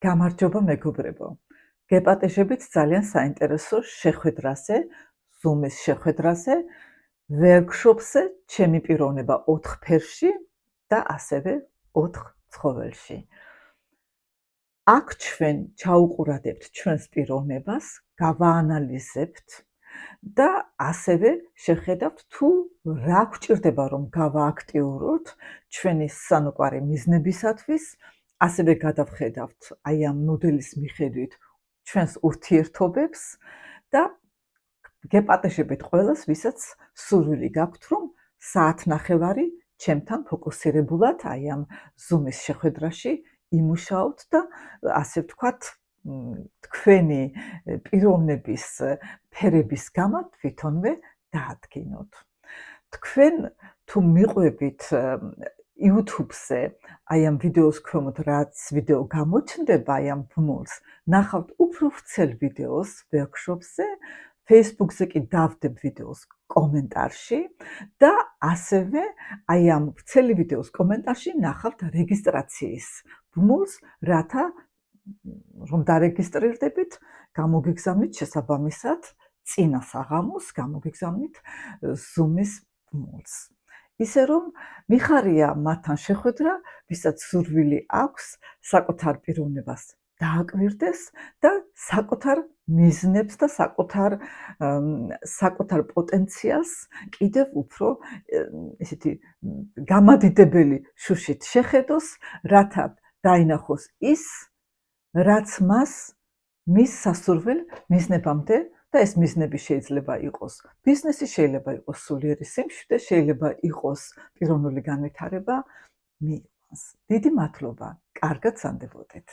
გამარჯობა მეგობრებო. გეპატეჟებით ძალიან საინტერესო შეხვედრაზე, Zoom-ის შეხვედრაზე, workshop-ზე ჩემი პიროვნება 4 ფერში და ასევე 4 ცხოველში. აქ ჩვენ ჩაუყურადებთ ჩვენს პიროვნებას, გავაანალიზებთ და ასევე შეხედავთ თუ რა გვჭირდება რომ გავააქტიუროთ ჩვენი სანუკვარი მიზნებისათვის, ასევე გადავხედავთ აი ამ მოდელის მიხედვით ჩვენს ურთიერთობებს და გეპატეჟებით ყველას, ვისაც სურვილი გაქვთ, რომ საათნახევარი ჩემთან ფოკუსირებულად აი ამ Zoom-ის შეხვედრაში იმუშაოთ და ასე ვთქვათ, თქვენი პიროვნების ფერების გამო თვითონვე დაადგინოთ. თქვენ თუ მიყვებით YouTube-ზე აი ამ ვიდეოს ქვემოთ რაც ვიდეო გამოჩნდება აი ამ ბმულს, ნახავთ უფრო ვრცელ ვიდეოს workshop-ზე, Facebook-ზე კი დავდებ ვიდეოს კომენტარში და ასევე აი ამ ვრცელი ვიდეოს კომენტარში ნახავთ რეგისტრაციის ბმულს, რათა რომ დარეგისტრირდებით, გამოგიგზავნით შესაბამისად წინა საღამოს გამოგიგზავნით Zoom-ის ბმულს. ისე რომ მიხარია მათთან შეხვედრა, ვისაც სურვილი აქვს საკუთარ პიროვნებას დააკვირდეს და საკუთარ მიზნებს და საკუთარ პოტენციალს კიდევ უფრო ესეთი გამადიდებელი შუშით შეხედოს, რათა დაინახოს ის, რაც მას მის სასურველ მიზნებამდე და ეს მიზნები შეიძლება იყოს ბიზნესი, შეიძლება იყოს სულიერი სიმშვიდე, შეიძლება იყოს პიროვნული განვითარება მიიღოს. დიდი მადლობა, კარგად სანდებოდეთ.